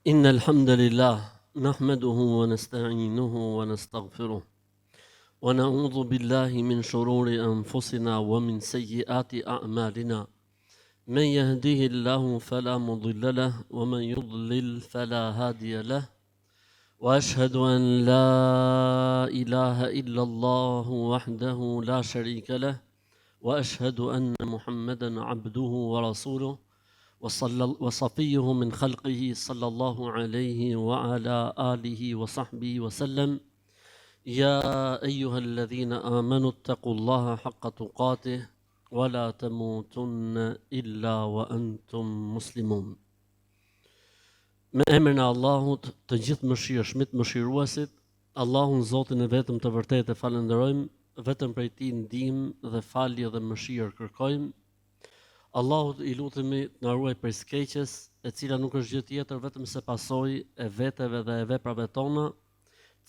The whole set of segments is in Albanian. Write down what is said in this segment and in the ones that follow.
إن الحمد لله نحمده ونستعينه ونستغفره ونعوذ بالله من شرور أنفسنا ومن سيئات أعمالنا من يهده الله فلا مضل له ومن يضلل فلا هادي له وأشهد أن لا إله إلا الله وحده لا شريك له وأشهد أن محمدا عبده ورسوله وصفيه من خلقه صلى الله عليه وعلى آله وصحبه وسلم يا أيها الذين آمنوا اتقوا الله حق تقاته ولا تموتن إلا وأنتم مسلمون. Me emrin e Allahut, të gjithë mëshirshmit, mëshiruesit, Allahun Zotin e vetëm të vërtetë e falenderojmë, vetëm prej Tij ndihmë dhe falje dhe mëshirë kërkojmë. Allahut i lutemi të na ruaj prej skeqjes, e cila nuk është gjë tjetër vetëm se pasojë e veteve dhe e veprave tona,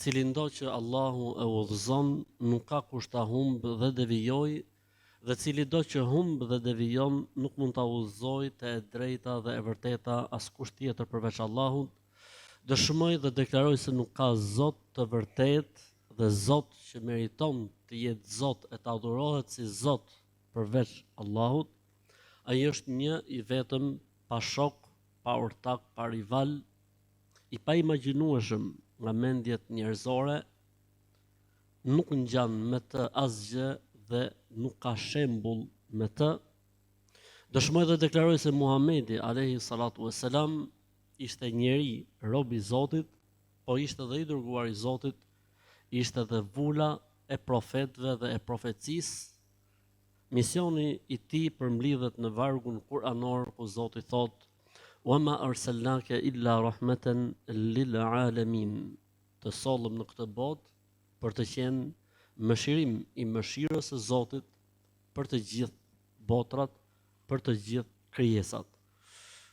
cilin do që Allahu e udhëzon, nuk ka kusht ta humbë dhe devijojë, dhe cili do që humbë dhe devijon, nuk mund ta udhëzojë te e drejta dhe e vërteta askush tjetër përveç Allahut. Dëshmoj dhe deklaroj se nuk ka Zot të vërtet dhe Zot që meriton të jetë Zot e të adhurohet si Zot përveç Allahut. Ai është një i vetëm, pa shok, pa ortak, pa rival, i pa imagjinueshëm nga mendjet njerëzore, nuk ngjan me të asgjë dhe nuk ka shembull me të. Dëshmoj dhe deklaroj se Muhamedi alayhi salatu vesselam ishte njeri, rob i Zotit, po ishte dhe i dërguar i Zotit, ishte dhe vula e profetëve dhe e profecisë. Misioni i tij përmbledhet në vargun kuranor ku Zoti thotë: "Wa ma arsalnaka illa rahmatan lil alamin." Të sollëm në këtë botë për të qenë mëshirim i mëshirës së Zotit për të gjithë botrat, për të gjithë krijesat.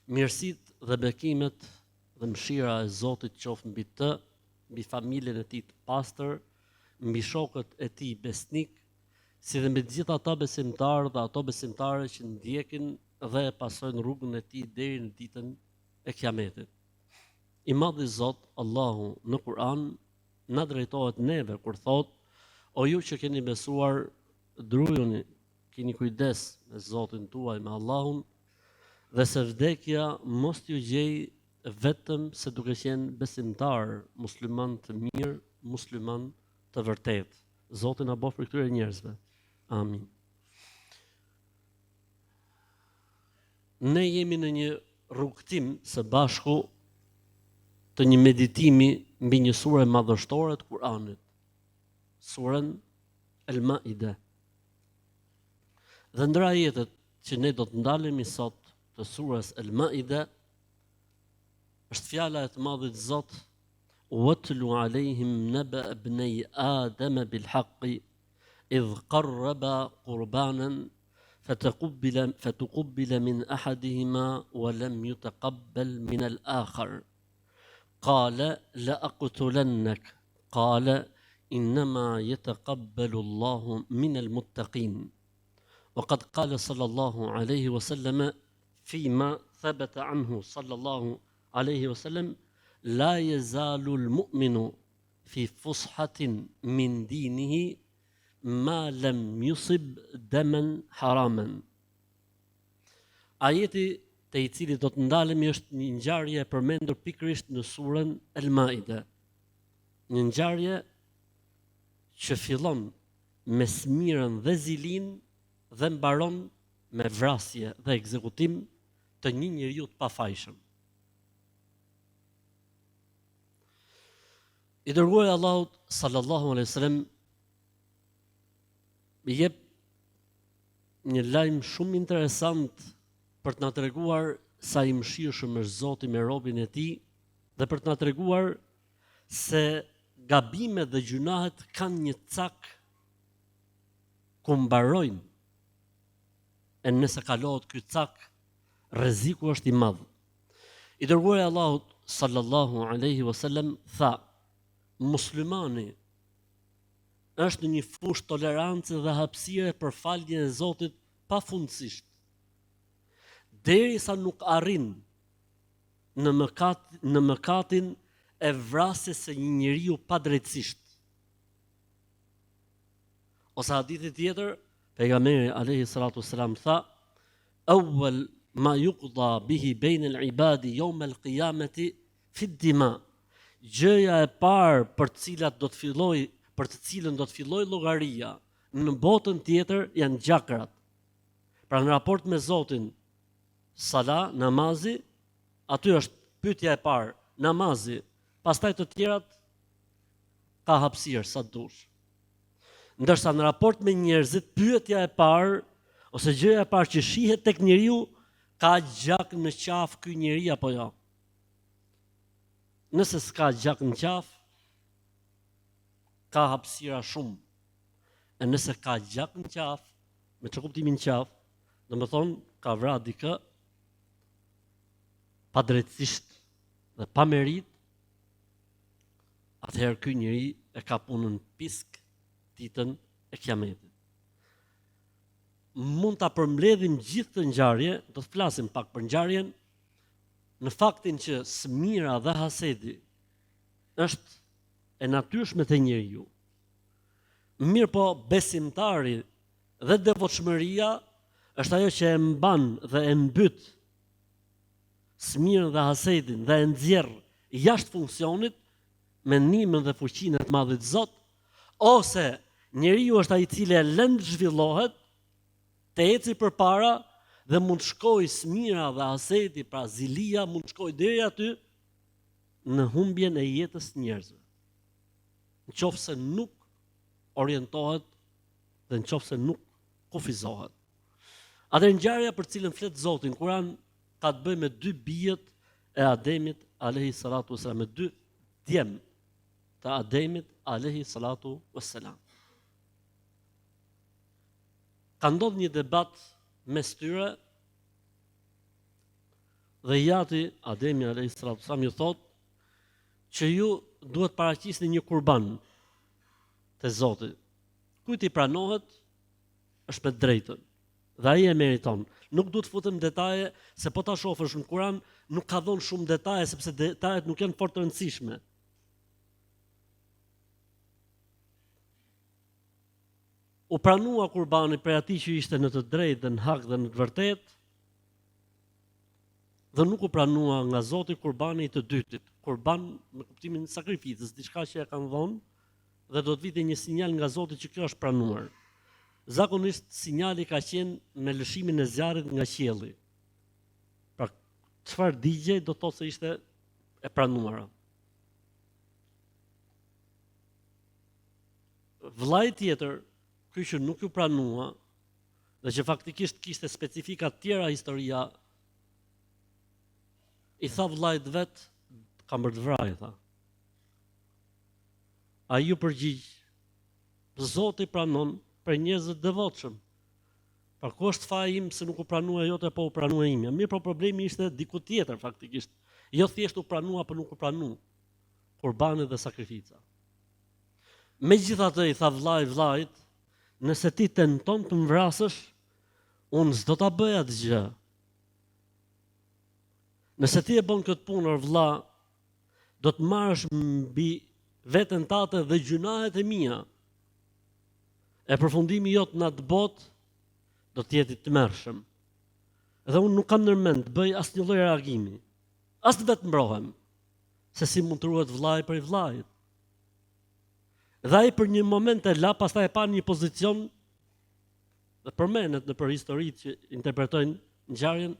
Mirësitë dhe bekimet dhe mëshira e Zotit qoftë mbi të, mbi familjen e tij të pastër, mbi shokët e tij besnik, si dhe mbi të gjithë ata besimtarë dhe ato besimtare që ndjekin dhe e pasojnë rrugën e tij deri në ditën e Kiametit. I madhi Zot, Allahu, në Kur'an na drejtohet neve kur thotë: "O ju që keni besuar, drujuni, keni kujdes me Zotin tuaj, me Allahun, dhe se vdekja mos t'ju gjej vetëm se duke qenë besimtar, musliman të mirë, musliman të vërtet." Zoti na bëf për këtyre njerëzve. Amin. Ne jemi në një rrugtim së bashku të një meditimi mbi një sure madhështore të Kur'anit, surën El-Maide. Dhe ndër ajetet që ne do të ndalemi sot të surës El-Maide është fjala e të madhit Zot: "Watlu alejhim naba ibnay Adam bil haqqi idh qarraba qurbanan فتقبل من أحدهما ولم يتقبل من الآخر قال لأقتلنك قال إنما يتقبل الله من المتقين." وقد قال صلى الله عليه وسلم فيما ثبت عنه صلى الله عليه وسلم: "لا يزال المؤمن في فسحة من دينه ma lam yusib daman haraman." Ajeti te i cili do të ndalemi është një ngjarje e përmendur pikërisht në surën El-Maide. Një ngjarje që fillon me smirën dhe zilin dhe mbaron me vrasje dhe ekzekutim të një njeriu të pafajshëm. I dërguari i Allahut sallallahu alaihi wasallam jep një lajm shumë interesant për të na treguar sa i mëshirshëm është Zoti me robën e tij dhe për të na treguar se gabimet dhe gjunahet kanë një cak ku mbarojnë. E nëse kalohet ky cak, rreziku është i madh. I dërguari i Allahut sallallahu alaihi wasallam tha: "Muslimani është në një fushë tolerancë dhe hapësire për faljen e Zotit pafundësisht, derisa nuk arrin në mëkatin e vrasjes së një njeriu padrejtësisht. Ose hadithi tjetër, pejgamberi alayhi salatu wassalam tha: "Awwal ma yuqda bihi bayna al-ibadi yawm al-qiyamati fi ad-dima." Gjëja e parë për të cilën do të filloj llogaria në botën tjetër janë gjakrat. Pra në raport me Zotin, sala, namazi, aty është pyetja e parë, namazi, pastaj të tjerat ka hapësirë sa dush. Ndërsa në raport me njerëzit, pyetja e parë ose gjëja e parë që shihet tek njeriu, ka gjak në qafë ky njeri apo jo. Nëse s'ka gjak në qafë, ka hapësira shumë. E nëse ka gjak në qafë, me që kuptimin qafë, do më thonë ka vra dikë pa drejtësisht dhe pa merit, atëherë ky njeri e ka punën pisk ditën e kiametit. Mund ta përmbledhim gjithë të ngjarje, do të flasim pak për ngjarjen, në faktin që smira dhe hasedi është e natyrshme te njeriu. Mirë po besimtari dhe devotshmëria është ajo që e mban dhe e mbyt smirën dhe hasedin dhe e nxjerr jashtë funksionit mendimin dhe fuqinë të madhit Zot, ose njeriu është ai i cili e lën të zhvillohet, të eci përpara dhe mund shkoj smira dhe hasedi, pra zilia mund shkoj deri aty në humbjen e jetës njerëzve. Nëse nuk orientohet dhe nëse nuk kufizohet. Atë ngjarja për cilën flet Zoti në Kur'an ka të bëjë me dy bijët e Ademit alayhi salatu wassalam, me dy djem të Ademit alayhi salatu wassalam. Ka ndodhur një debat mes tyre dhe jati Ademi alayhi salatu wassalam ju thot që ju duhet paraqisni një kurban te Zoti. Kujt i pranohet është me drejtën dhe ai e meriton. Nuk duhet futem në detaje, se po ta shohësh në Kur'an nuk ka dhënë shumë detaje sepse detajet nuk janë fort të rëndësishme. U pranua kurbani për atij që ishte në të drejtë dhe në hak dhe në të vërtetë, dhe nuk u pranua nga Zoti kurbani i të dytit. Kurban në kuptimin e sakrificës, diçka që e kanë dhënë dhe do të vite një sinjal nga Zoti që kjo është pranuar. Zakonisht sinjali ka qenë me lëshimin e zjarrit nga qielli. Pra çfarë digjej do të thotë se ishte e pranuara. Vllai tjetër, ky që nuk ju pranua dhe që faktikisht kishte specifika të tjera historia, i tha vllait vet, kam për të vrarë, tha. Ai ju përgjigj, Zoti pranon për njerëz të devotshëm. Pra ku është faji im se nuk u pranua jote, po u pranua imja. Mirë, po problemi ishte diku tjetër faktikisht. Jo thjesht u pranua, po nuk u pranu. Kurbani dhe sakrifica. Megjithatë i tha vllait, nëse ti tenton të më vrasësh, unë s'do ta bëj atë gjë. Nëse ti e bën këtë punë, vlla, do të marrësh mbi veten tate dhe gjunahet e mia. E përfundimi jot në atë botë do të jetë i tmerrshëm. Dhe unë nuk kam ndërmend të bëj asnjë lloj reagimi. As vetë mbrohem, se si mund të ruhet vllai për vllait. Dhe ai për një moment e la, pastaj e pa një pozicion dhe përmendet në për historitë që interpretojnë ngjarjen,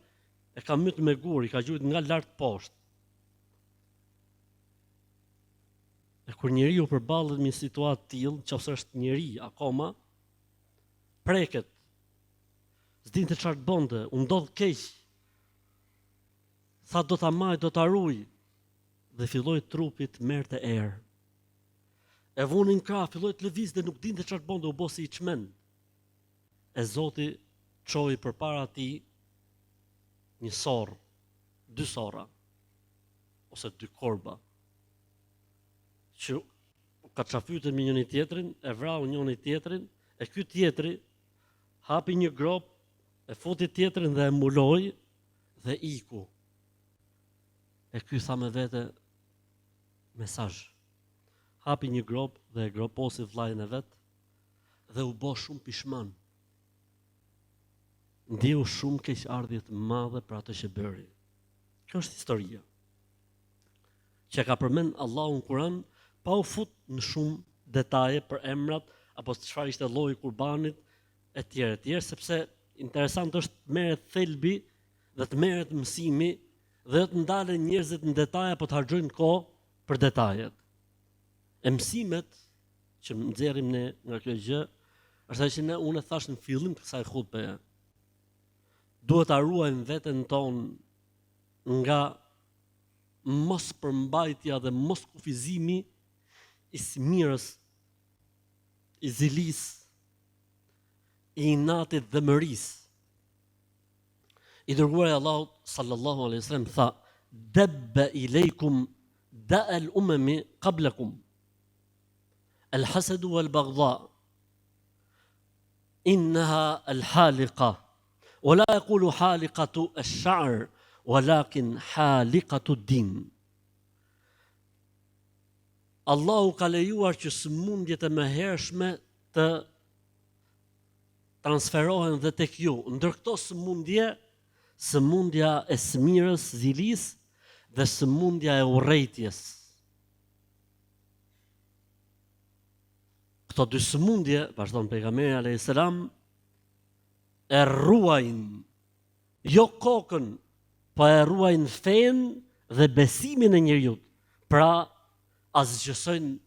e ka myt me gur, i ka gjujt nga lart poshtë. E kur njeriu përballet me një situatë të tillë, nëse është njeri akoma, preket, s'dinte çfarë të bënte, u ndodh keq. Tha do ta maj, do ta ruaj, dhe filloi trupi të merrte erë. E vunin krah, filloi të lëvizte, nuk dinte çfarë të bënte, u bë si i çmend. E Zoti çoi përpara tij një sorr, dy sorra ose dy korba, që ka çafytën me njëri tjetrin, e vrau njëri tjetrin, e ky tjetri hapi një grop, e futi tjetrin dhe e mbuloi dhe iku. E ky tha me vete, mesazh. Hapi një grop dhe e groposi vllajën e vet dhe u bë shumë pishman. Ndjeu shumë keqardhje të madhe për atë që bëri. Kjo është historia që ka përmend Allahu në Kur'an, pa u fut në shumë detaje për emrat apo çfarë ishte lloji i kurbanit etj, sepse interesant është të merret thelbi dhe të merret mësimi dhe të ndalen njerëzit në detaje apo të harxojnë kohë për detajet. E mësimet që nxjerrim ne nga kjo gjë është që unë thash në fillim të kësaj hutbeje. Duhet ta ruajmë veten tonë nga mos përmbajtja dhe mos kufizimi i smirës, i zilis, i inatit dhe mërisë. I dërguari i Allahut sallallahu alaihi wasallam tha: "Dabba ilaykum da'al umami qablakum. Al-hasad wal-baghdha. Innaha al-haliqa. ولا يقول حالقة الشعر ولكن حالقة الدين." Allahu ka lejuar që sëmundjet e mëhershme të transferohen dhe tek ju. Ndër këto sëmundje, sëmundja e smirës, zilis dhe sëmundja e urrejtjes. Këto dy sëmundje, vazhdon pejgamberi alayhis salam, e ruajnë jo kokën, po e ruajnë fen dhe besimin e njeriut. Pra, asgjësojnë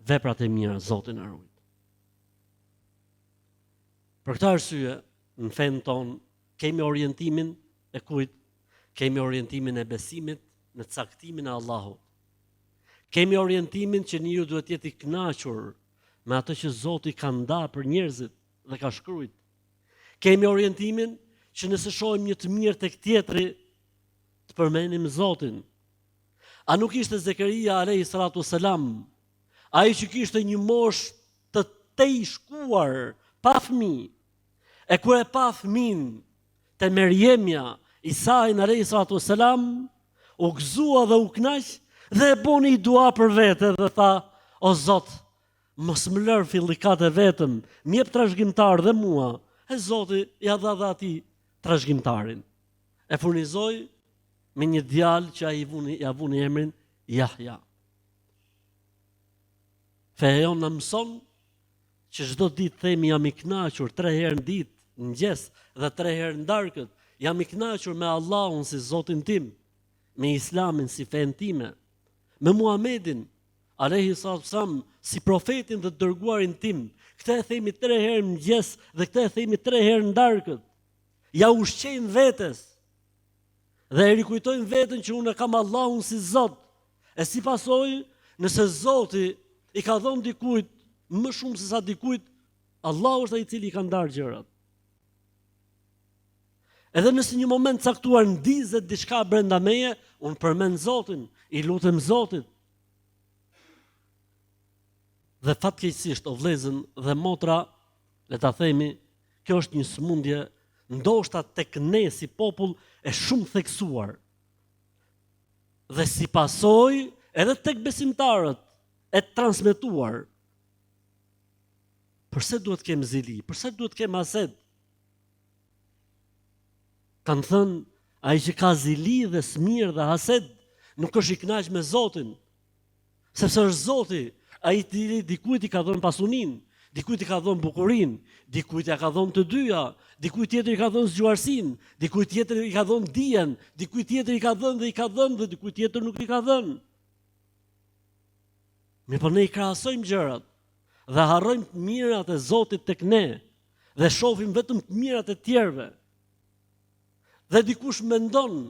veprat e mira, Zoti na ruaj. Për këtë arsye, në fen ton kemi orientimin e kujt? Kemi orientimin e besimit në caktimin e Allahut. Kemi orientimin që njeriu duhet të jetë i kënaqur me atë që Zoti ka ndarë për njerëzit dhe ka shkruajtur. Kemi orientimin që nëse shohim një të mirë tek tjetri, të përmendim Zotin. A nuk ishte Zekaria alayhi salatu wasalam, ai që kishte një moshë të tejshkuar, pa fëmijë, e kur e pa fëmin te Merjemja, Isain alayhi salatu wasalam, u gëzua dhe u knaq dhe e boni dua për vete dhe tha: "O Zot, mos më lër fillikat e vetëm, më jep trashëgimtar dhe mua." E Zoti ja dha dhe atij trashëgimtarin. E furnizoi me një djalë që ai ja vuni emrin Yahya. Feja jonë na mëson që çdo ditë themi jam i kënaqur 3 herë në ditë, në mëngjes dhe 3 herë në darkët. Jam i kënaqur me Allahun si Zotin tim, me Islamin si fen time, me Muhamedin alayhi salatu wasalam si profetin dhe dërguarin tim. Këtë e themi 3 herë në mëngjes dhe këtë e themi 3 herë në darkët. Ja ushqejmë vetes dhe e rikujtojmë veten që unë kam Allahun si Zot. E si pasojë, nëse Zoti i ka dhënë dikujt më shumë se sa dikujt, Allahu është ai i cili i ka ndarë gjërat. Edhe nëse një moment caktuar ndizet diçka brenda meje, unë përmend Zotin, i lutem Zotit. Dhe fatkeqësisht, o vëllezën dhe motra, le ta themi, kjo është një sëmundje ndoshta tek ne si popull e shumë theksuar. Dhe si pasojë edhe tek besimtarët e transmetuar. Përse duhet kem zili? Përse duhet kem hased? Kanë thënë, ai që ka zili dhe smir dhe hased, nuk është i kënaq me Zotin. Sepse është Zoti, ai i dikujt i ka dhënë pasuninë, dikujt i ka dhënë bukurinë, dikujt ja ka dhënë të dyja, dikujt tjetër i ka dhënë zgjuarsinë, dikujt tjetër i ka dhënë dijen, dikujt tjetër i ka dhënë dhe dikujt tjetër nuk i ka dhënë. Mirë, ne i krahasojmë gjërat dhe harrojmë të mirat e Zotit tek ne dhe shohim vetëm të mirat e tjerëve. Dhe dikush mendon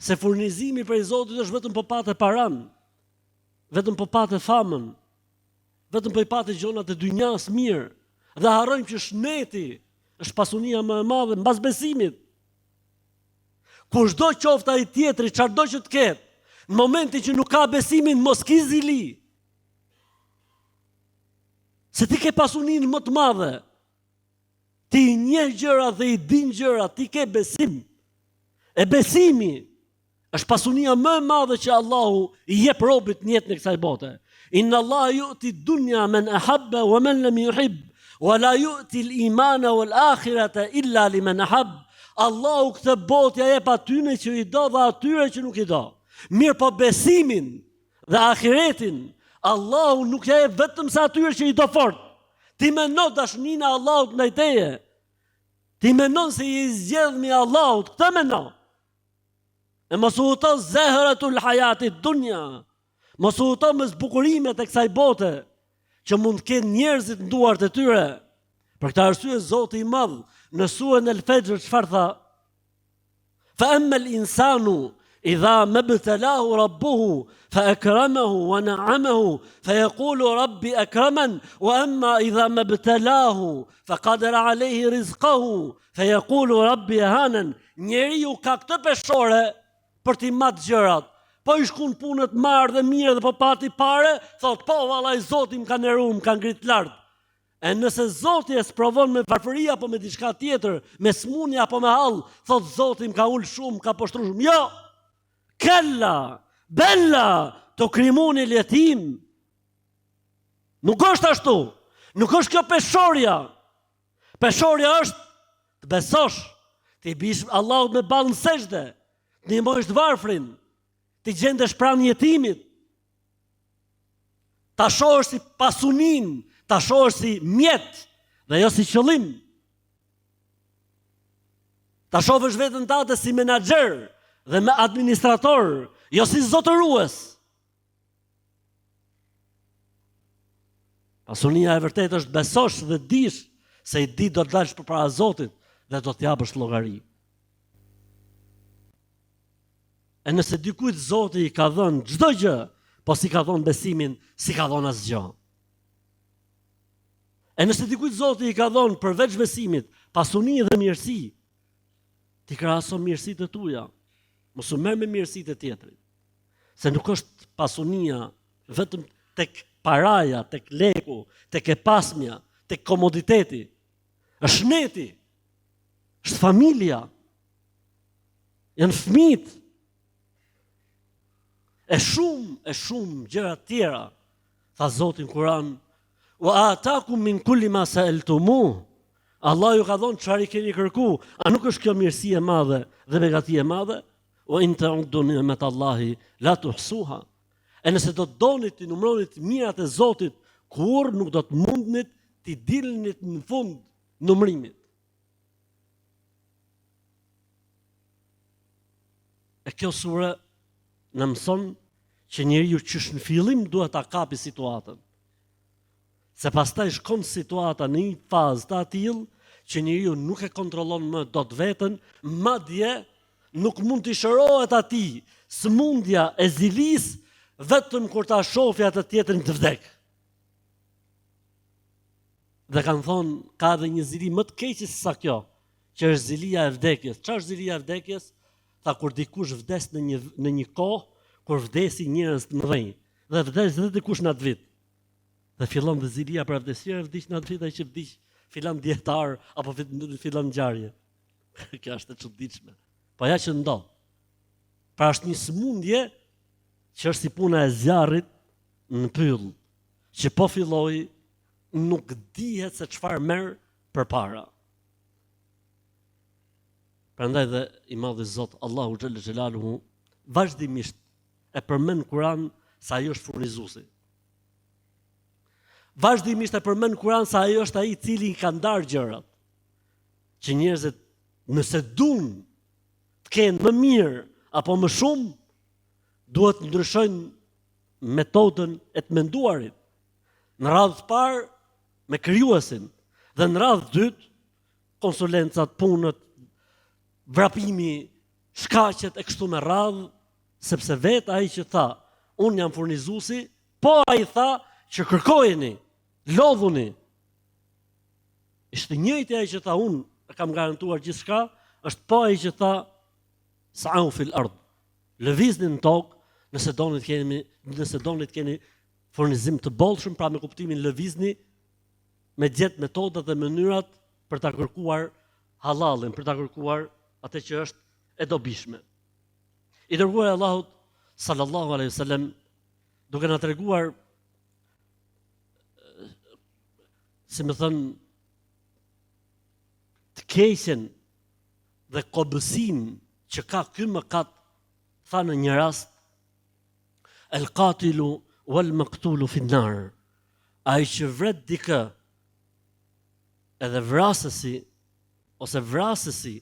se furnizimi prej Zotit është vetëm po patë paran, vetëm po patë famën, vetëm po i patë gjonat e dynjas mirë, dhe harrojmë që shneti është pasunia më e madhe mbas besimit. Kushdo qoftë ai tjetri, çfarëdo që të ketë, në momentin që nuk ka besimin, mos ki zili. Se ti ke pasuninë më të madhe, ti i njeh gjëra dhe i din gjëra, ti ke besim. E besimi Është pasunia më e madhe që Allahu I jep robit në jetën e kësaj bote. Inna Allah yu'ti dunya man ahabba wa man lam yuhib, wa la yu'ti al-imana wal akhirata illa liman ahab. Allahu këtë botë ja jep atyre që I do dhe atyre që nuk I do. Mirë po besimin dhe ahiretin Allahu nuk ja jep vetëm sa atyre që I do fort. Ti mendon dashninë e Allahut ndaj teje. Ti mendon se I zgjedh me Allahut, këtë mendon. E mos u huto zehratul hayatit dunya. Mos u huto me zbukurimet e kësaj bote që mund të kenë njerëzit në duart e tyre. Për këtë arsye Zoti I Madh në surën Al-Fajr çfarë tha? Fa amma al-insanu idha mabtalahu rabbuhu fa akramahu wa na'amahu fa yaqulu rabbi akraman wa amma idha mabtalahu fa qadara alayhi rizqahu fa yaqulu rabbi ahanan. Njeriu ka këtë peshore për t'i matë gjërat. Po I shkon punët marrë dhe mirë dhe po pati pare, thot po vallai Zoti më ka nderuar, më ka ngrit lart. E nëse Zoti e sprovon me varfëri apo me diçka tjetër, me smundje apo me hall, thot Zoti më ka ul shumë, ka poshtruar shumë. Jo. Kalla, bella, tukrimuni al-yatim. Nuk është ashtu. Nuk është kjo peshorja. Peshorja është të besosh, të I bish Allahut me ballë në sejdë. Të ndihmojsh të varfrin, të gjendesh pranë jetimit, ta shohësh si pasunin, ta shohësh si mjet dhe jo si qëllim. Ta shohësh veten tënde si menaxher dhe me administrator, jo si zotërues. Pasunia e vërtetë është besosh dhe dish se I di do të dalësh përpara Zotit dhe do të japësh llogari. E nëse dikujt Zoti I ka dhënë çdo gjë, po si ka dhënë besimin, si ka dhënë asgjë. E nëse dikujt Zoti I ka dhënë përveç besimit, pasuni dhe mirësi, ti krahaso mirësitë e tua. Mos u merr me mirësitë e tjetrit. Se nuk është pasunia vetëm tek paraja, tek leku, tek e pasmja, tek komoditeti. Është neti, është familja, janë fëmijët, e shumë gjëra tjera. Tha Zoti në Kur'an, wa atakum min kulli ma sa'altumuh. Allah ju ka dhënë çfarë I keni kërku. A nuk është kjo mirësi e madhe dhe begati e madhe? Wa in ta'uddu ni'matallahi la tuhsuha. E nëse do të donit të numëronit mirat e Zotit, kur nuk do të mundnit të dilnit në fund numërimit. E kjo sure në mëson që njeriu qysh në fillim duhet ta kapi situatën. Se pastaj shkon situata në një fazë të atill që njeriu nuk e kontrollon më dot veten, madje nuk mund të shërohet atij sëmundja e zilis vetëm kur ta shohë atë tjetrin të vdek. Dhe kanë thonë, ka edhe një zili më të keqe se sa kjo, që është zilia e vdekjes. Ç'është zilia e vdekjes? Tha kur dikush vdes në një kohë kur vdesi njerëz të mëdhenj, dhe vdes dhe dikush në atë vit. Dhe fillon dhe zilia për vdesje, vdiq në atë vit ai që vdiq filan dietar apo filan ngjarje. Kjo është e çuditshme. Po ja që ndodh. Pra është një sëmundje që është si puna e zjarrit në pyll, që po filloi nuk dihet se çfarë merr përpara. Prandaj dhe I madhi Zot Allahu xhalla xhelaluhu vazhdimisht e përmend Kur'an se ai është furnizuesi. Vazhdimisht e përmend Kur'an se ai është ai I cili I ka ndarë gjërat. Që njerëzit nëse duan të kenë më mirë apo më shumë, duhet të ndryshojnë metodën e të menduarit. Në radhë të parë me krijuesin dhe në radhë të dytë konsulencat, punët, vrapimi, shkaqet e kështu me radhë, sepse vetë ai që tha, unë jam furnizuesi, po ai tha që kërkojeni, lodhuni. Ishte njëjti ai që tha, unë kam garantuar gjithçka, është po ai që tha, sa'u fil ard. Lëvizni në tokë, nëse doni të keni furnizim të bollshëm, pra me kuptimin lëvizni, me gjetë metodat dhe mënyrat për ta kërkuar halalin, për ta kërkuar atë që është e dobishme. I dërguar e Allahut sallallahu alaihi wasallam duke na treguar, si më thënë, të keqen dhe kobësin që ka ky mëkat, tha në një rast, el qatilu wal maqtulu fi nar. Ai që vret dikë edhe vrasësi ose vrasësi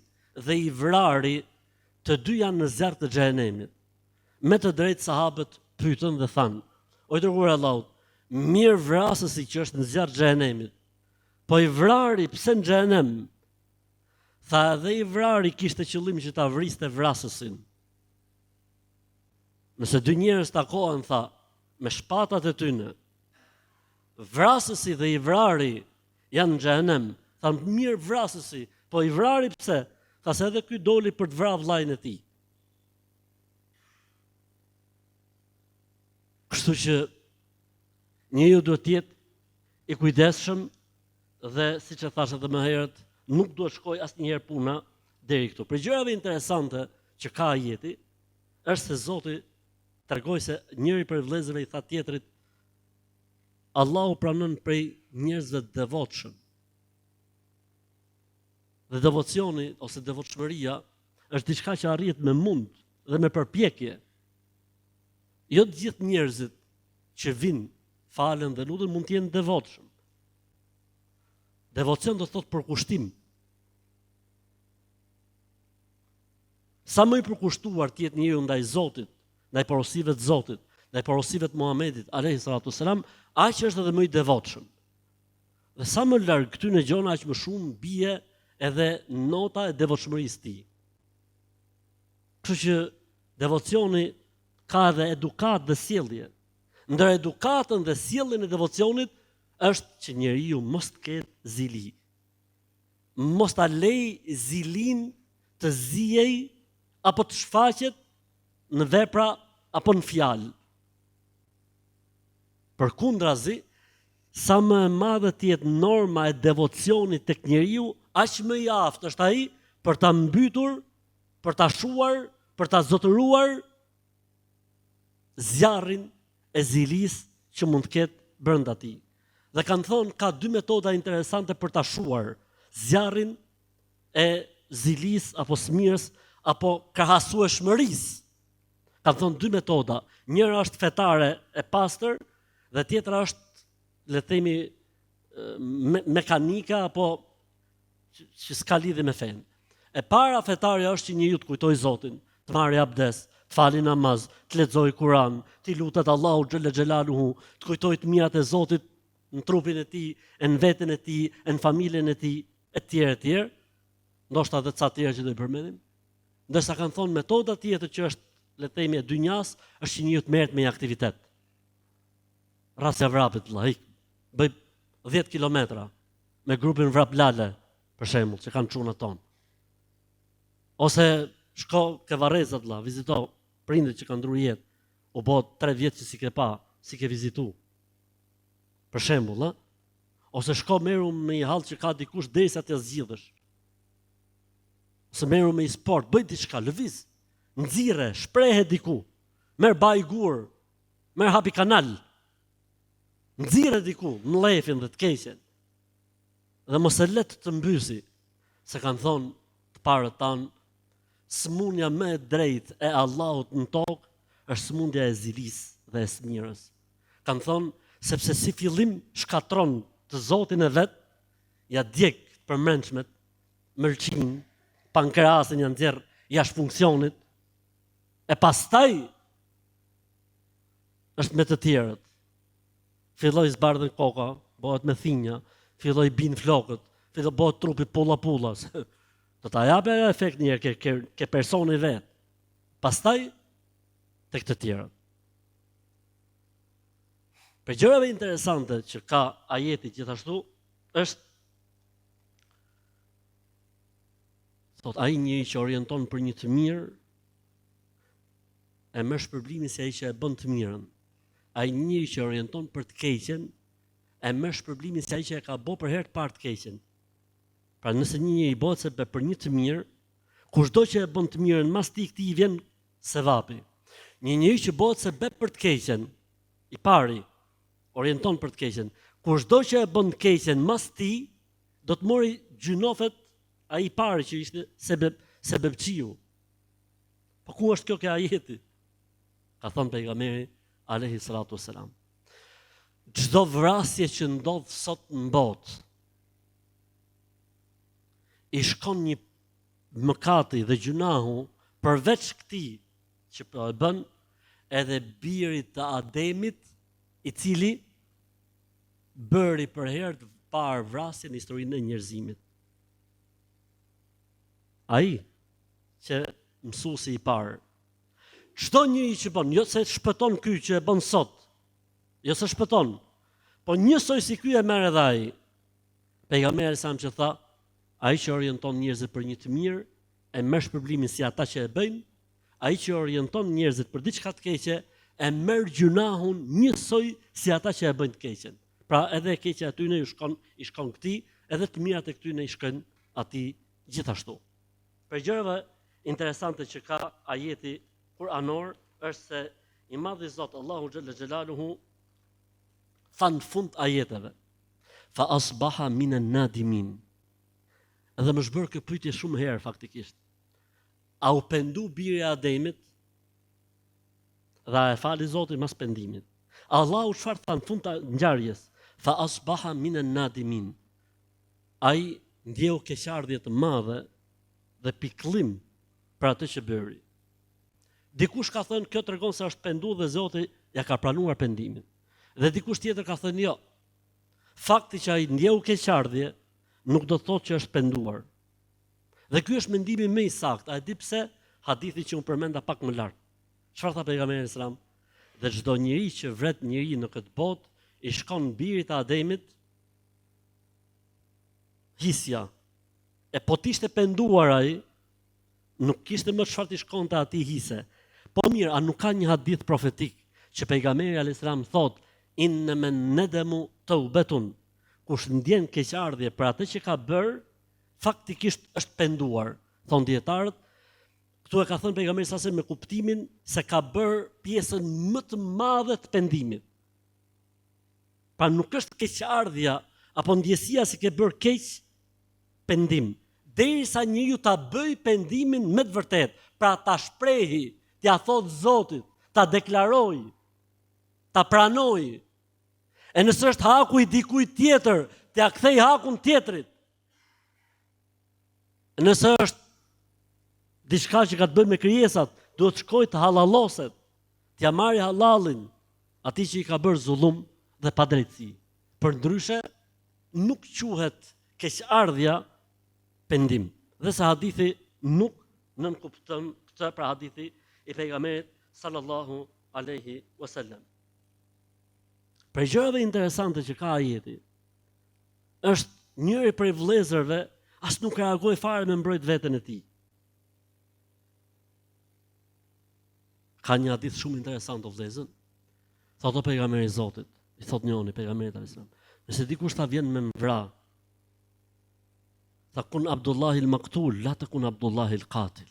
dhe i vrari, të dy janë në zjarr të xhenemit. Me të drejtë sahabët pyetën dhe thanë: O i dërguar i Allahut, mirë vrasësi që është në zjarr të xhenemit, po i vrari pse në xhenem? Tha, edhe i vrari kishte qëllim që ta vriste vrasësin. Nëse dy njerëz takohen, tha, me shpatat e tyre, vrasësi dhe i vrari janë në xhenem, tha, mirë vrasësi, po i vrari pse? Tha, se edhe ky doli për të vrarë vllajën e tij. Kështu që njeriu duhet të jetë i kujdesshëm dhe, siç e thash edhe më herët, nuk duhet shkoj asnjëherë puna deri këtu. Për gjërave interesante që ka ajeti, është se Zoti tregoi se njëri prej vëllezërve i tha tjetrit: Allahu pranon prej njerëzve të devotshëm. Dhe devocioni ose devotshmëria është diçka që arrihet me mund dhe me përpjekje. Jo të gjithë njerëzit që vinë, falen dhe lutën mund të jenë devotshëm. Devocion do të thotë përkushtim. Sa më i përkushtuar të jetë njeriu ndaj Zotit, ndaj porosive të Zotit, ndaj porosive të Muhamedit alayhi salatu selam, aq është edhe më i devotshëm. Dhe sa më larg këtyre gjona, aq më shumë bie edhe nota e devotshmërisë të tij. Kështu që devocioni ka edhe edukat dhe sjellje. Ndër edukatën dhe sjelljen e devocionit është që njeriu mos të ketë zili. Mos ta lej zilin të zijej apo të shfaqet në vepra apo në fjalë. Përkundrazi, sa më e madhe të jetë norma e devocionit tek njeriu, aq më i aftë është ai për ta mbytur, për ta shuar, për ta zotëruar zjarrin e zilis që mund të ketë brenda tij. Dhe kanë thonë ka dy metoda interesante për ta shuar zjarrin e zilis apo smirës apo krahasueshmërisë. Kanë thonë dy metoda. Njëra është fetare e pastër dhe tjetra është, le të themi, mekanika apo që s'ka lidhje me fen. E para fetarja është që njeriu të kujtojë Zotin, të marrë abdes, të falë namaz, të lexojë Kur'an, të lutet Allahu xhalla xhelaluhu, të kujtojë të mirat e Zotit në trupin e tij, në veten e tij, në familjen e tij, etj. Ndoshta edhe ca të tjera që do i përmendim. Ndërsa kanë thonë metoda tjetër që është, le të themi, e dynjas, është që njeriu të merret me një aktivitet. Rasja vrapit, vëlla, bëj 10 kilometra me grupin Vrap Lale, për shembull, që kanë çunat tonë. Ose shko ke Varrezat, vëlla, vizito prindërit që kanë ndruar jetë, u bë 3 vjet që si ke pa, si ke vizitu. Për shembull, ose shko meru me një hall që ka dikush derisa t'ia zgjidhësh. Ose meru me një sport, bëj diçka, lëviz, nxirre, shprehe diku, merr baj gur, merr hapi kanal. Nxirre diku, në lefin dhe të keqen. Dhe mos e let të mbysi, se kanë thonë të parët tanë, sëmundja më e drejtë e Allahut në tokë është sëmundja e zilis dhe e smirës. Kanë thonë, sepse si fillim shkatron të Zotin e vet, ja djeg të përmendshmet, mërqin, pankreasin janë nxjerr jashtë funksionit, e pastaj është me të tjerët. Filloi zbardhën koka, bëhet me thinja, filloi bin flokët, filloi bëhet trupi pulla. Do ta japë efekt një herë ke personi vet. Pastaj tek të tjerët. Për gjërave interesante që ka ajeti gjithashtu është thot ai njeri që orienton për një të mirë e merr shpërblimin si ai që e bën të mirën. Ai njeri që orienton për të keqen e merr shpërblimin si ai që e ka bërë për herë të parë të keqen. Pra nëse një njeri bëhet se për një të mirë, kushdo që e bën të mirën mas ti këtij vjen sevapi. Një njeri që bëhet sebeb për të keqen, i pari, orienton për të keqen. Kur çdo që e bën të keqen mas ti, do të mori gjynofet ai i pari që ishte sebebçiu. Po ku është kjo ke ajeti? Ka thënë pejgamberi alayhi salatu wassalam. Çdo vrasje që ndodh sot në botë i shkon një mëkati dhe gjunahu përveç këtij që po e bën edhe birit të Ademit, i cili bëri për herë të parë vrasjen në historinë e njerëzimit. Ai që mësuesi i parë. Çdo njeri që bën, jo se shpëton ky që e bën sot, jo se shpëton, po njësoj si ky e merr edhe ai. Pejgamberi sa që tha, ai që orienton njerëzit për një të mirë, e merr shpërblimin si ata që e bëjnë, ai që orienton njerëzit për diçka të keqe, e merr gjunahun njësoj si ata që e bëjnë të keqen. Pra edhe e keqja aty i shkon këtij, edhe të mirat e këtyre i shkojnë atij gjithashtu. Për gjërave interesante që ka ajeti kuranor është se i madhi Zot Allahu xhalla xhelaluhu tha në fund ajeteve: fa asbaha minan nadimin. Edhe më zbër kjo pyetje shumë herë faktikisht. A u pendu biri i Ademit dhe e fali Zotin mas pendimit? Allahu çfarë tha në fund të ngjarjes? Fa asbaha minan nadimin. Ai ndjeu keqardhje të madhe dhe pikëllim për atë që bëri. Dikush ka thënë kjo tregon se është pendu dhe Zoti ja ka pranuar pendimin. Dhe dikush tjetër ka thënë jo. Fakti që ai ndjeu keqardhje nuk do të thotë që është penduar. Dhe ky është mendimi më i saktë. A e di pse? Hadithi që unë përmenda pak më lart. Çfarë tha pejgamberi sallallahu alajhi wasallam? Dhe çdo njeri që vret njeri në këtë botë i shkon birit të Ademit hisja. E po t'ishte penduar ai, nuk kishte më çfarë t'i shkonte atij hise. Po mirë, a nuk ka një hadith profetik që pejgamberi alayhis salam thotë innaman nadamu tawbatun. Kush ndjen keqardhje për atë që ka bërë, faktikisht është penduar. Thon dietarët, këtu e ka thënë pejgamberi sa me kuptimin se ka bërë pjesën më të madhe të pendimit. Pra nuk është keqardhja apo ndjesia se ke bërë keq pendim. Derisa njeriu ta bëj pendimin me të vërtetë, pra ta shprehi, t'ia thotë Zotit, ta deklaroj, ta pranoj. E nëse është haku i dikujt tjetër, t'ia kthej hakun tjetrit. Nëse është diçka që ka të bëjë me krijesat, duhet të shkojë të hallalloset, t'ia marrë halallin atij që i ka bërë zullum dhe padrejtësi. Përndryshe nuk quhet keqardhja pendim. Dhe se hadithi nuk nënkupton këtë, pra hadithi i pejgamberit sallallahu alaihi wasallam. Për gjërave interesante që ka ajeti, është njëri prej vëllezërve as nuk reagoi fare me mbrojt veten e tij. Ka një hadith shumë interesant o vëllezër. Thotë pejgamberi i Zotit, i thotë njëri pejgamberit alayhis salam, nëse dikush ta vjen me mvra, tha kun Abdullahi al-Maktul, la takun Abdullahi al-Qatil.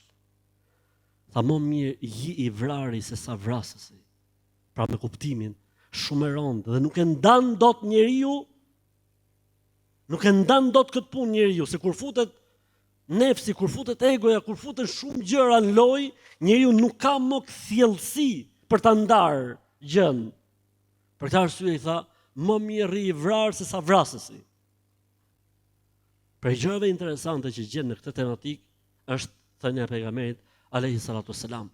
Tha më mirë ji i vrari se sa vrasësi. Pra me kuptimin shumë e rëndë dhe nuk e ndan dot njeriu, nuk e ndan dot këtë punë njeriu, se kur futet nefsi, kur futet egoja, kur futen shumë gjëra në lojë, njeriu nuk ka më thjellësi për ta ndarë gjën. Për këtë arsye i tha, më mirë i vrarë se sa vrasësi. Për gjërave interesante që gjen në këtë tematik është thënia e pejgamberit alayhi salatu wassalam.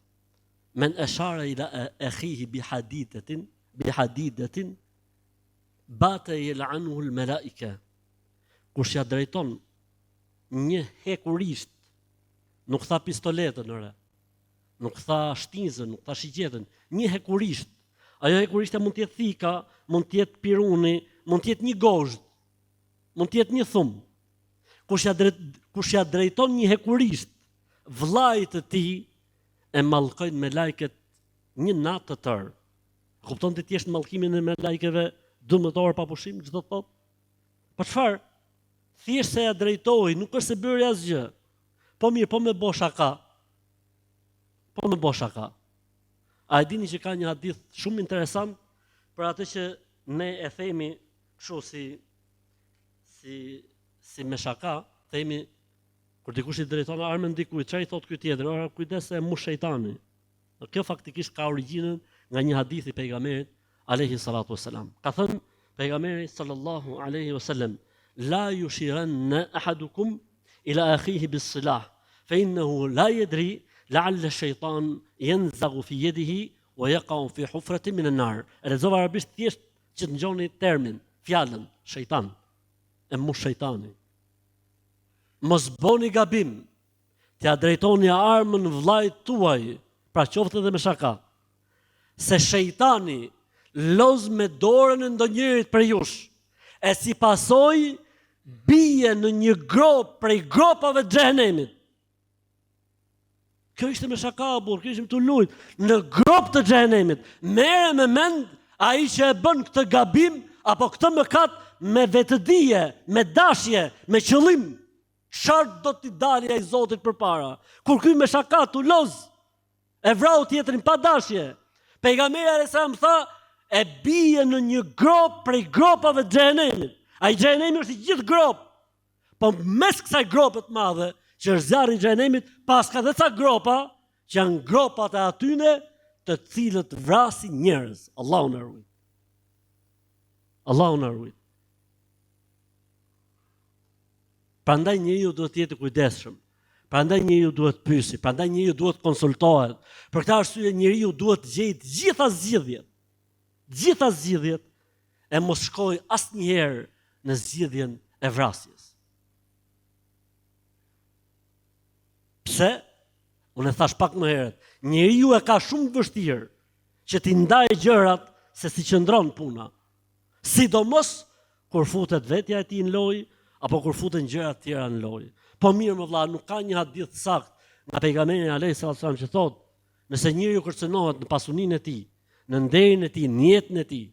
Men ashara ila akhihi bihadidatin bata yal'anuhu al-malaika. Kush ja drejton një hekurisht, nuk tha pistoletën ore, nuk tha shtinzën, nuk tha shigjetën, një hekurisht. Ajo hekurishte mund të jetë thika, mund të jetë piruni, mund të jetë një gozhd, mund të jetë një thumë. Kush ja drejton një hekurisht vllait të tij, e mallkojnë me lajket një natë të tërë. Kupton të thjesht mallkimin e me lajkeve 12 orë pa pushim, çdo të thotë. Po çfarë? Thjesht se ja drejtoi, nuk është se bëri asgjë. Po mirë, po me boshaka. Po më bo shaka. A e dini që ka një hadith shumë interesant për atë që ne e themi kështu si me shaka, themi kur dikush i drejton armën dikujt, çfarë i thot ky tjetër? Ora kujdes se mush shejtani. Kjo faktikisht ka origjinën nga një hadith i pejgamberit alayhi salatu wassalam. Ka thënë pejgamberi sallallahu alaihi wasallam: "La yushiranna ahadukum ila akhihi bis-silah, fa innahu la yadri la'alla ash-shaytan yanzaghu fi yadihi wa yaqa'u fi hufratin min an-nar." Rezova arabisht thjesht që të ngjoni termin, fjalën shejtan. E mush shejtani. Mos bëni gabim, t'ja drejtoni armën vllajt tuaj, pra qoftë edhe me shaka, se shejtani loz me dorën e ndonjërit për jush, e si pasoj bie në një grop prej gropave të xhenemit. Kjo ishte me shaka, burr, kjo ishte të lujt, në grop të xhenemit. Merre me mend ai që e bën këtë gabim apo këtë mëkat me vetëdije, me dashje, me qëllim. Çfarë do t'i dalë ai Zotit përpara? Kur ky me shaka tuloz e vrau tjetrin pa dashje. Pejgamberi alayhis salam tha, e bie në një grop prej gropave të xhenemit. Ai xhenemi është i gjithë grop. Po mes kësaj grope të madhe që është zjarri i xhenemit, pas ka dhe ca gropa që janë gropat e atyne të cilët vrasin njerëz. Allahu na ruaj. Allahu na ruaj. Prandaj njeriu duhet të jetë kujdesshëm. Prandaj njeriu duhet pyesi, prandaj njeriu duhet konsultohet. Për këtë arsye njeriu duhet të gjejë gjitha zgjidhjet e mos shkojë asnjëherë në zgjidhjen e vrasjes. Pse? Unë e thash pak më herët, njeriu e ka shumë vështirë që t'i ndajë gjërat se si qëndron puna. Sidomos kur futet vetja e tij në lojë apo kur futen gjëra të tjera në lojë. Po mirë më vëlla, nuk ka një hadith sakt nga pejgamberi alayhis salam që thotë, nëse njeriu kërcënohet në pasuninë e tij, në nderin e tij, në jetën e tij,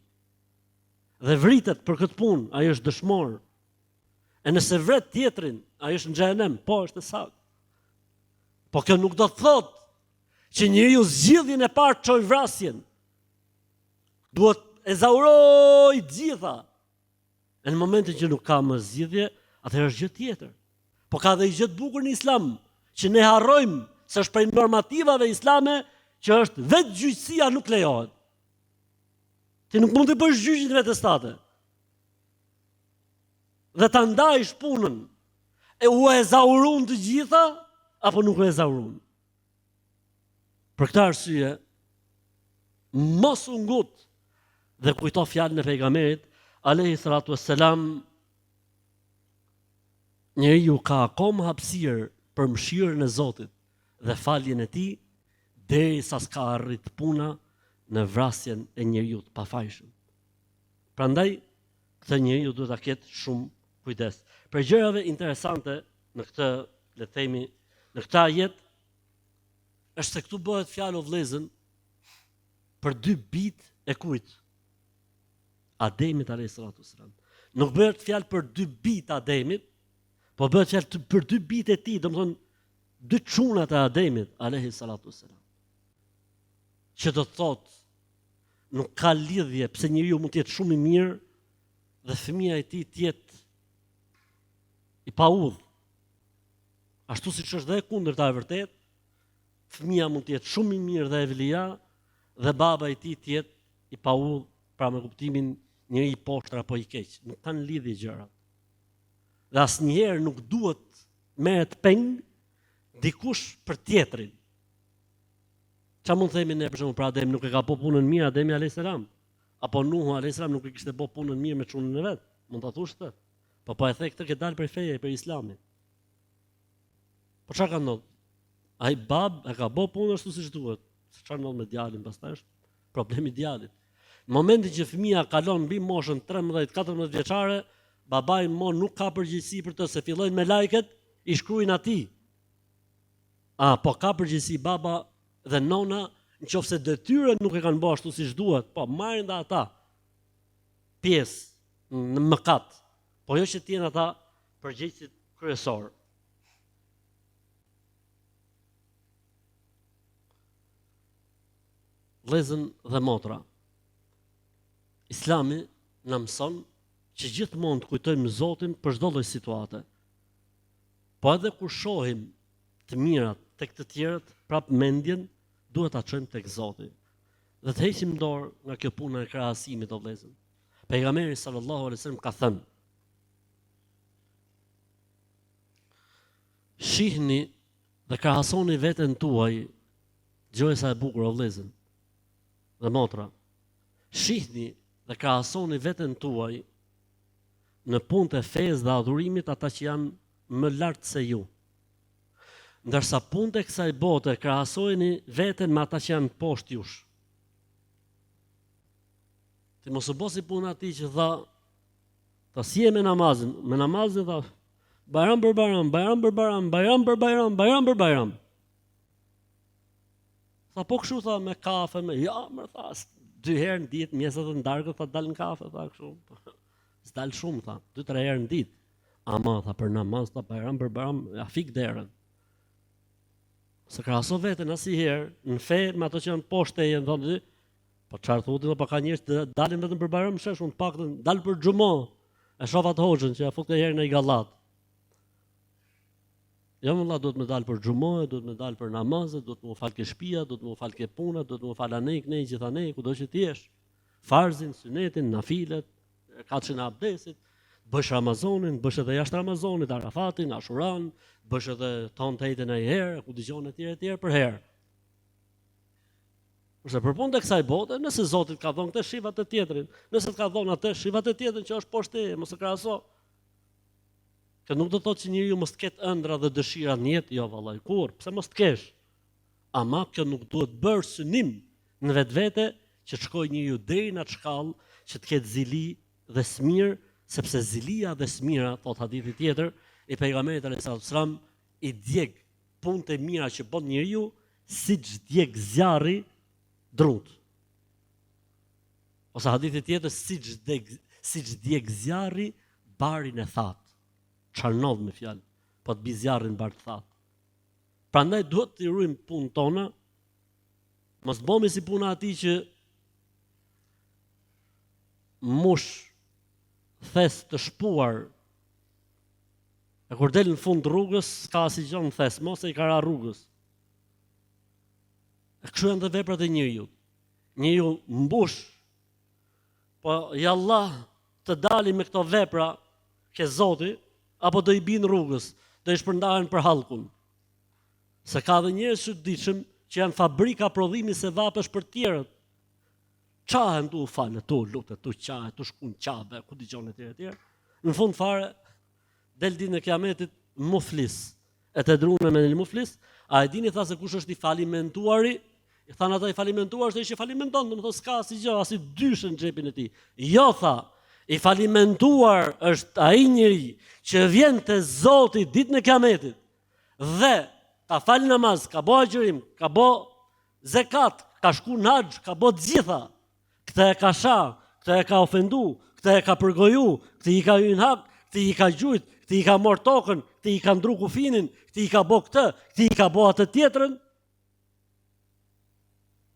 dhe vritet për këtë punë, ai është dëshmor. E nëse vret tjetrin, ai është në xhenem, po është e saktë. Po kjo nuk do të thotë që njeriu zgjidhjen e parë çoj vrasjen. Duhet e zauroj të gjitha. E në momentin që nuk ka më zgjidhje, atëherë është gjë tjetër. Po ka dhe i gjë të bukur në Islam, që ne harrojmë se është prej normativave islame që është vetë gjyqësia nuk lejohet. Ti nuk mund të bësh gjyqin vetes tate. Dhe ta ndajsh punën, e u ezaurun të gjitha apo nuk u ezaurun. Për këtë arsye, mos u ngut dhe kujto fjalën e pejgamberit alayhi salatu wassalam, njeriu ka akoma hapësirë për mëshirën e Zotit dhe faljen e tij derisa s'ka arrit puna në vrasjen e njeriu të pafajshëm. Prandaj këtë njeriu duhet ta ketë shumë kujdes. Për gjërave interesante në këtë, le të themi, në këtë ajet është se këtu bëhet fjalë o vëllezër për dy bijtë e kujt? Ademit alayhis salatu wassalam. Nuk bëhet fjalë për dy bijtë Ademit, po bëhet fjalë për dy bijtë e tij, domethënë dy çunat e Ademit alayhis salatu wassalam. Që do të thotë nuk ka lidhje pse njeriu mund të jetë shumë i mirë dhe fëmia e tij të jetë i paudhë. Ashtu siç është dhe e kundërta e vërtet, fëmia mund të jetë shumë i mirë dhe e velia dhe baba i tij të jetë i paudhë, pra me kuptimin njëri i poshtër apo i keq. Nuk kanë lidhje gjërat. Dhe asnjëherë nuk duhet merret peng dikush për tjetrin. Çfarë mund të themi ne për shembull për Adem, nuk e ka bë punën mirë Ademi alayhis salam, apo Nuhu alayhis salam nuk e kishte bë punën mirë me çunën e vet. Mund ta thosh këtë. Po e the këtë që dal për feja, për Islamin. Po çfarë ka ndodhur? Ai bab e ka bë punën ashtu siç duhet. Çfarë ndodh me djalin pastaj është problemi i djalit. Në momentin që fëmia kalon mbi moshën 13-14 vjeçare, babai nuk ka përgjegjësi për të, se fillojnë me lajket, i shkruajnë atij. Po ka përgjegjësi baba dhe nona, nëse detyrën nuk e kanë bërë ashtu siç duhet, po marrin dhe ata pjesë në mëkat. Po jo që të jenë ata përgjegjësit kryesor. Vëllezër dhe motra, Islami na mëson që gjithmonë të kujtojmë Zotin për çdo lloj situate. Po edhe kur shohim të mirat tek të tjerët, prap mendjen duhet ta çojmë tek Zoti. Dhe të heqim dorë nga kjo puna e krahasimit o vëllezër. Pejgamberi sallallahu alaihi wasallam ka thënë: Shihni dhe krahasoni veten tuaj, dëgjoj sa e bukur o vëllezër dhe motra. Shihni dhe krahasoni veten tuaj në punët e fesë dhe adhurimit ata që janë më lart se ju. Ndërsa punët e kësaj bote krahasojeni veten me ata që janë poshtë jush. Ti mos u bosi puna atij që tha, ta sie me namazin tha, Bajram për Bajram, Bajram për Bajram, Bajram për Bajram, Bajram për Bajram. Tha po kështu tha me kafe, më tha, 2 herë në ditë, mjesët e ndarkët tha dal në kafe, tha kështu. S'dal shumë tha, 2-3 herë në ditë. Ama tha për namaz, tha Bajram për Bajram, ja fik derën. Se krahaso veten asnjëherë në fe me ato që janë poshtë teje, thonë, po çfarë thotë, po ka njerëz që dalin vetëm për Bajram, shesh unë paktën dal për xhumo. E shoh atë hoxhën që ja fut një herë në gallat. Jo valla, duhet me dal për xhumo, duhet me dal për namaz, duhet me u fal ke shtëpia, duhet me u fal ke puna, duhet me u fal anej, gjithanej, kudo që ti jesh. Farzin, sunetin, nafilet, katëshin e abdesit, bësh Ramazonin, bësh edhe jashtë Ramazonit, Arafatin, Ashuran, bësh edhe ton të ejtën e herë, ku dëgjon e tjerë për herë. Përse përpun të kësaj bote, nëse Zotit ka dhonë këtë shivat e tjetërin, nëse të ka dhonë atë shivat e tjetërin që është poshtë teje, mos e krahaso. Që nuk do të thotë që njeriu mos të ketë ëndra dhe dëshira në jetë, jo vallai, kur, pse mos të kesh? Ama kjo nuk duhet bërë synim në vetvete që të shkojë njeriu deri në atë shkallë që të ketë zili dhe smir, sepse zilia dhe smira, thot hadithi tjetër, i pejgamberit alayhis salam i djeg punët e mira që bën njeriu, siç djeg zjarri drut. Ose hadithi tjetër, siç djeg zjarri barin e thatë. Çarnodh me fjalë, po të bi zjarrin bar të thatë. Prandaj duhet të ruajmë punën tona, mos bëhemi si puna atij që mush thes të shpuar, e kur del në fund rrugës, s'ka asnjë gjë në thes, mos e i ka ra rrugës. E kështu janë dhe veprat e njeriu. Njeriu mbush, po ja Allah të dali me këto vepra ke Zoti, apo do i bin rrugës, do i shpërndahen për hallkun. Se ka dhe njerëz që ditshëm që janë fabrika prodhimi se vapesh për tjerët. Qahen tu u falë, tu lutet, tu qahe, tu shkun qabe, ku dëgjon e tjerë. Në fund fare, del ditën e kiametit muflis. E të drunë me një muflis, a e dini tha se kush është i falimentuari? I thanë ata i falimentuar është i falimenton, do të thotë s'ka asnjë gjë, asnjë dyshë në xhepin e tij. Jo tha, i falimentuar është ai njeri që vjen te Zoti ditën e kiametit dhe ka fal namaz, ka bë agjërim, ka bë zekat, ka shku në haxh, ka bë të gjitha. Këtë e ka shah, këtë e ka ofendu, këtë e ka përgoju, këtë i ka hyrë në hak, këtë i ka gjujt, këtë i ka marrë tokën, këtë i ka ndru kufinin, këtë i ka bë këtë, këtë i ka bë atë tjetrën.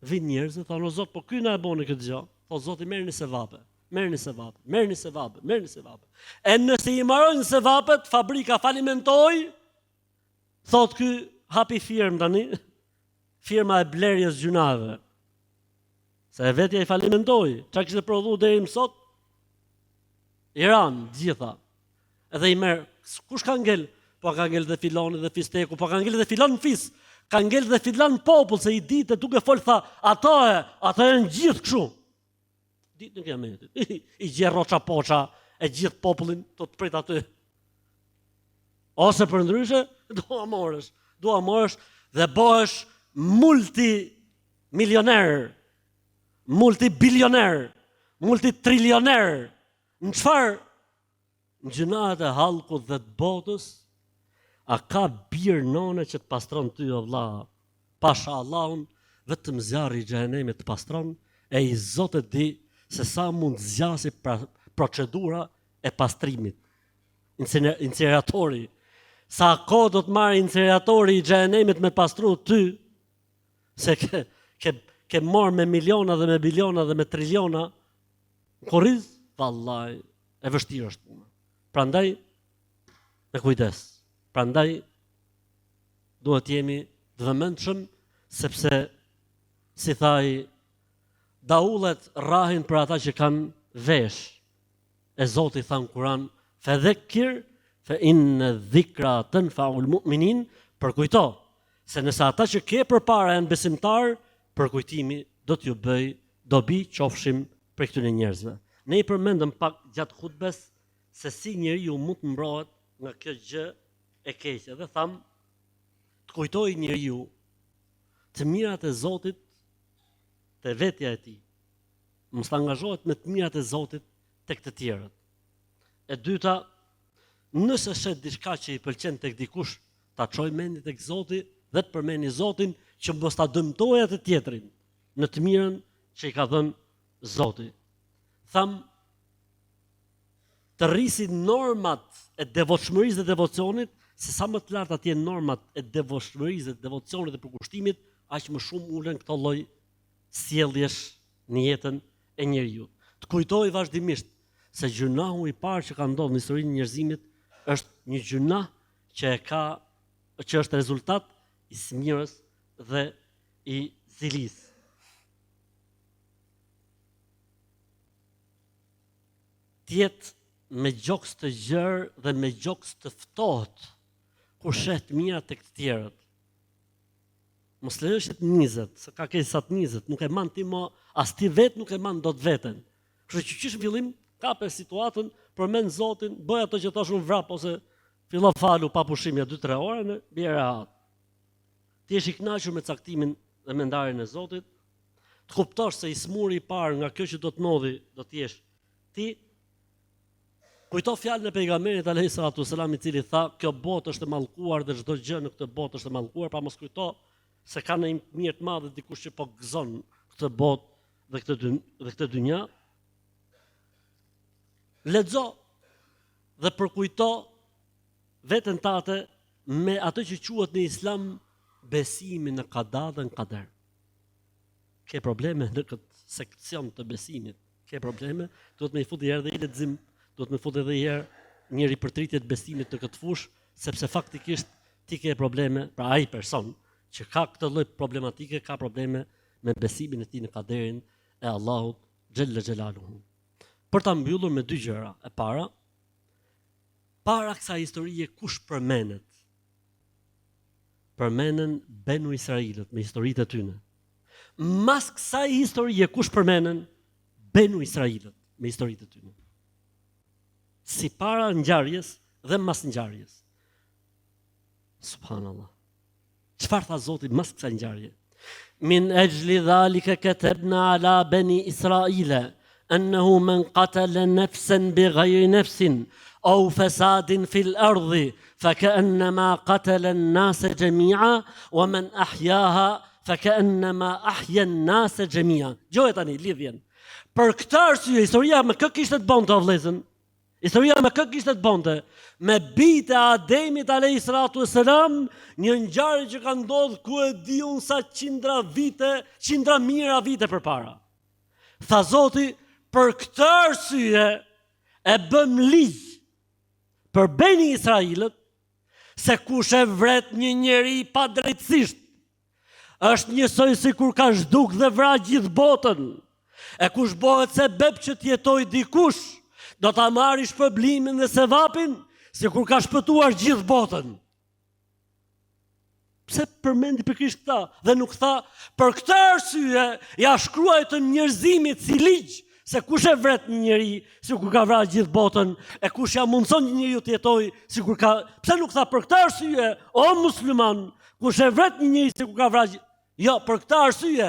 Vin njerëzit, thonë o Zot, po ky na e boni këtë gjë. Po Zoti merrni sevape. Merrni sevape, merrni sevape, merrni sevape. E nëse i marrojnë sevapet, fabrika falimentoi, thot ky hapi firmë tani, firma e blerjes gjunave. Se e vetja i falimentoi, çka kishte prodhu deri më sot? Iran, gjitha. Edhe i merr, kush ka ngel? Po ka ngel dhe filoni dhe fisteku, po ka ngel dhe filon në fis. Ka ngel dhe filan popull, se i ditë duke fol tha, ata janë gjithë kështu. Ditën e kiametit, i gjerë roça poça e gjithë popullin do të prit aty. Ose për ndryshe, do amorësh dhe bëhesh multimilioner, multibilioner, multitrilioner. Në çfarë? Në gjënat e hallkut dhe të botës, a ka birë none që të pastron ty o vlla? Pasha Allahun, vetëm zjarri i xhenemit të pastron, e i Zotit di se sa mund zgjasë procedura e pastrimit. Incineratori. Sa kohë do të marrë incineratori i xhenemit me pastru ty, se ke ke marrë me miliona dhe me biliona dhe me triliona, korriz, vallaj, e vështirë është puna. Prandaj, me kujdes. Prandaj, duhet jemi të vëmendshëm, sepse, si thaj, daullet rrahin për ata që kanë vesh. E Zoti tha në Kur'an, fadhakkir fa inna dhikra tanfa'ul mu'minin, përkujto, se nëse ata që ke përpara janë besimtar, përkujtimi do t'ju bëj dobi qofshim për këtyre njerëzve. Ne i përmendëm pak gjatë hutbes se si njeriu mund të mbrohet nga kjo gjë e keqe. Dhe tham, të kujtoj njeriu të mirat e Zotit te vetja e tij. Mos të angazhohet me të mirat e Zotit tek të tjerët. E dyta, nëse shet diçka që i pëlqen tek dikush, ta çoj mendin tek Zoti dhe të përmeni Zotin që mos ta dëmtojë atë tjetrin në të mirën që i ka dhënë Zoti. Tham, të rrisi normat e devotshmërisë dhe devocionit, se sa më të larta të jenë normat e devotshmërisë dhe devocionit dhe përkushtimit, aq më shumë ulen këto lloj sjelljesh në jetën e njeriu. Të kujtoj vazhdimisht se gjunahu i parë që ka ndodhur në historinë e njerëzimit është një gjunah që është rezultat i smirës dhe i zilisë. Tjetë me gjoks të gjerë dhe me gjoks të ftohtë, kur shet mira tek të tjerët. Mos lejosh të nizet, se ka kesat nizet, nuk e man ti mo, as ti vetë nuk e man dot veten. Kështu që qysh në fillim, kape situatën, përmend Zotin, bëj ato që thosh unë vrap, ose fillo falu pa pushimja 2-3 orë në bie rehat. Ti je i kënaqur me caktimin dhe me ndarjen e Zotit, të kuptosh se i smuri i parë nga kjo që do të ndodhi, do të jesh ti. Kujto fjalën e pejgamberit alayhis salatu wasalam, i cili tha, kjo botë është e mallkuar dhe çdo gjë në këtë botë është e mallkuar, pra mos kujto se ka një mirë të madh dikush që po gëzon këtë botë dhe këtë dynja. Lexo dhe përkujto veten tate me atë që quhet në Islam besimi në qada dhe në qader. Ke probleme në këtë sekcion të besimit, ke probleme, duhet me i futi herë dhe i lexim, duhet me futi edhe herë një ripërtritje të besimit të këtë fush, sepse faktikisht ti ke probleme, pra ai person që ka këtë lloj problematike, ka probleme me besimin e tij në qaderin e Allahut xhella xhelaluhu. Për ta mbyllur me 2 gjëra. E para kësaj historie kush përmenet? Përmenen Benu Israilët me historitë e tyre. Mas kësaj historie kush përmenen? Benu Israilët me historitë e tyre. Si para ngjarjes dhe mas ngjarjes. Subhanallah. Çfarë tha Zoti mas kësaj ngjarje? Min ajli dhalika katabna ala bani Israila أنه من قتل نفسا بغير نفس أو فساد في الأرض فكأنما قتل الناس جميعا ومن أحياها فكأنما أحيا الناس جميعا. Gjoj tani lidhjen. Për këtë arsye historia me kë kishte të bënte vëllezën? Historia me kë kishte të bënte? Me bijtë e Ademit alayhis salatu wassalam, një ngjarje që ka ndodhur ku e diun sa qindra mijëra vite përpara. Tha Zoti, për këtë arsye e bëm ligj për Beni Israilët se kush e vret një njeri pa drejtësisht është njësoj si kur ka zhduk dhe vra gjithë botën. E kush bëhet se beb që t'jetoj dikush, do ta marrë shpërblimin dhe sevapin si kur ka shpëtuar gjithë botën. Pse përmendi pikërisht këta dhe nuk tha për këtë arsye ja shkruaj të njerëzimit si ligj se kush e vret një njeri si kur ka vrarë gjithë botën, e kush ja mundson një njeriu të jetojë si kur ka. Pse nuk tha për këtë arsye, o musliman, kush e vret një njeri si kur ka vrarë? Jo, për këtë arsye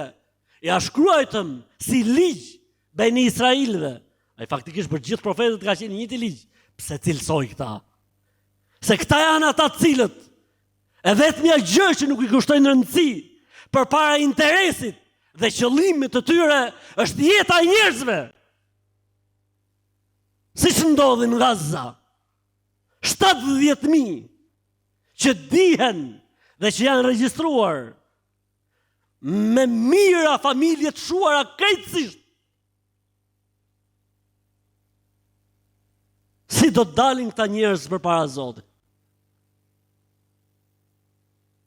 ja shkruajtëm si ligj Beni Israilëve. Ai faktikisht për gjithë profetët ka qenë njëjti ligj. Pse cilsoi këta? Se këta janë ata të cilët e vetmja gjë që nuk i kushtojnë rëndësi përpara interesit dhe qëllimit të tyre është jeta e njerëzve. Siç ndodhi në Gaza. 70.000 që dihen dhe që janë regjistruar me mira familje të shuara krejtësisht. Si do të dalin këta njerëz përpara Zotit?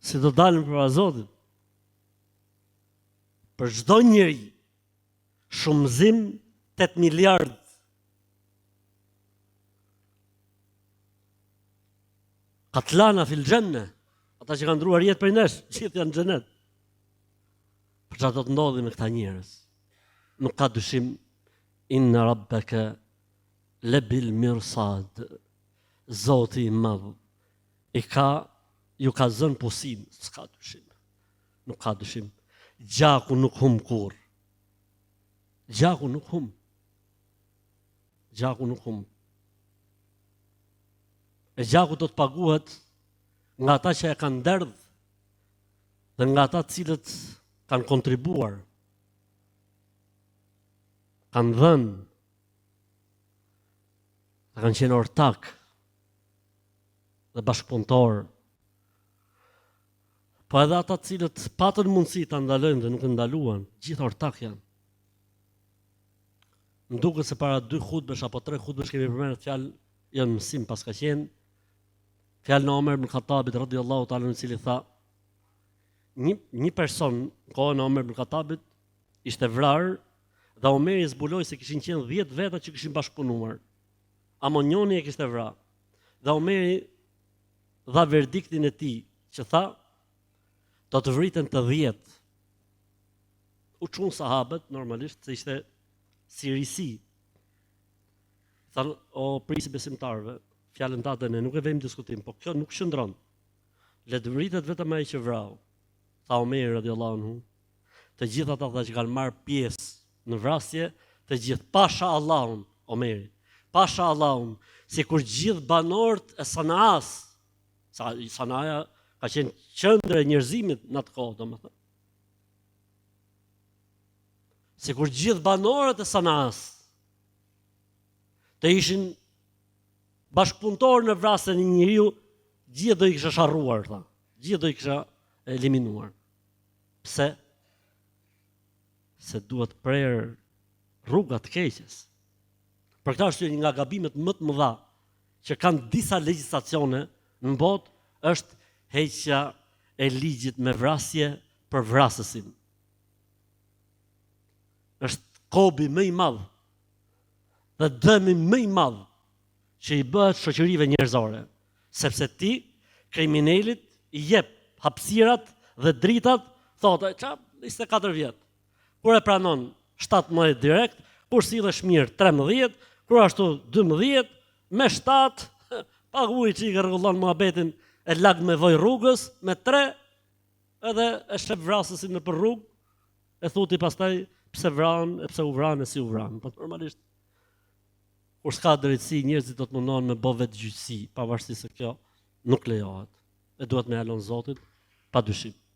Si do të dalin përpara Zotit? Për çdo njeri, shumëzim 8 miliard. Katlana fil gjenne, ata që kanë ndruar jetë për nesh, gjithë janë në xhenet. Për çfarë do të ndodhi me këta njerëz? Nuk ka dyshim, inna rabbaka lebil mirsad. Zoti i madh ju ka zënë pusin, s'ka dyshim. Nuk ka dyshim. Gjaku nuk hum kur. Gjaku nuk hum. Gjaku nuk hum. E gjaku do të paguhet nga ata që e kanë derdh dhe nga ata cilët kanë kontribuar, kanë dhënë, kanë qenë ortak dhe bashkëpunëtor. Po edhe ata cilët patën mundësi ta ndalojnë dhe nuk e ndaluan, gjithë ortak janë. Më duket se para 2 hutbesh apo 3 hutbesh kemi përmendur fjalë janë mësim pas ka qenë fjalë në Omer ibn Khattabit radhiyallahu ta'ala në cili tha një person në kohën e Omer ibn Khattabit ishte vrarë dhe Omeri zbuloi se kishin qenë 10 veta që kishin bashkëpunuar. Ama njoni e kishte vrarë. Dhe Omeri dha verdiktin e tij që tha do të vriten të 10. U çun sahabët normalisht se ishte sirisi. Thanë, o prisi besimtarëve, fjalën tatë ne nuk e vëmë diskutim, po kjo nuk qëndron. Le të vritet vetëm ai që vrau. Tha Omeri radhiyallahu anhu, të gjithë ata që kanë marrë pjesë në vrasje, të gjithë pasha Allahun, Omeri. Pasha Allahun, sikur gjithë banorët e Sanaas. Sanaja ka qenë qendër e njerëzimit në atë kohë, domethënë. Sikur gjithë banorët e Sanaas të ishin bashkëpunëtor në vrasjen e një njeriu, gjithë do i kisha sharruar, tha. Gjithë do i kisha eliminuar. Pse? Se duhet prerë rruga të keqes. Për këtë arsye një nga gabimet më të mëdha që kanë disa legjislacione në botë është heqja e ligjit me vrasje për vrasësin. Është kobi më i madh dhe dëmi më i madh që i bëhet shoqërive njerëzore, sepse ti kriminalit i jep hapësirat dhe dritat, thotë, ça 24 vjet. Kur e pranon 17 direkt, kur sillesh mirë 13, kur ashtu 12, me 7 paguaj çike rregullon muhabetin e lag me voj rrugës, me 3 edhe e shep vrasësin në për rrugë, e thuti pastaj pse vran, e pse u vran, e si u vran. Po normalisht kur s'ka drejtësi, njerëzit do të mundohen me bë vetë gjyqësi, pavarësisht se kjo nuk lejohet. E duhet me halon Zotit, padyshim.